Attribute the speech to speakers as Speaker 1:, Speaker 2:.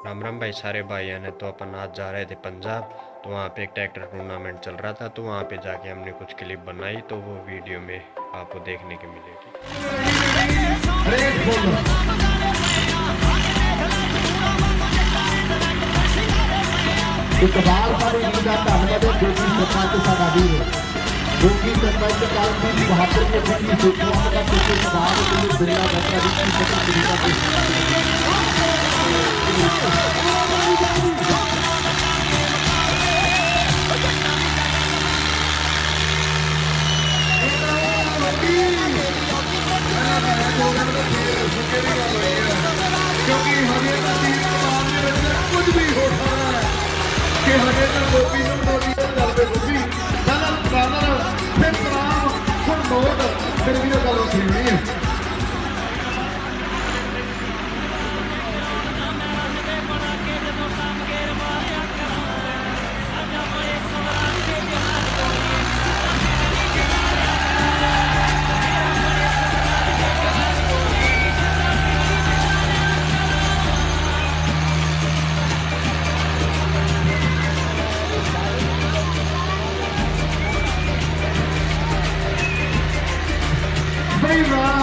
Speaker 1: राम राम भाई सारे भाइयों ने। तो अपन आज जा रहे थे पंजाब, तो वहाँ पे एक ट्रैक्टर टूर्नामेंट चल रहा था, तो वहाँ पे जाके हमने कुछ क्लिप बनाई, तो वो वीडियो में आपको देखने की मिलेगी।
Speaker 2: इकबाल सारे लीडर धन्यवाद है जोगी सरपंच साडा वीर जोगी सरपंच कालपीर बहादुर के बेटी सुखवान का तुझे इकबाल के दुनिया बता दी की सभी दुनिया पे
Speaker 3: क्योंकि हमें कुछ भी हो सकता है कि हमें तो गोपी नोटी चलते गोपी कलर कलर फिर नाम फिर नोट फिर भी गल सुननी है। Right.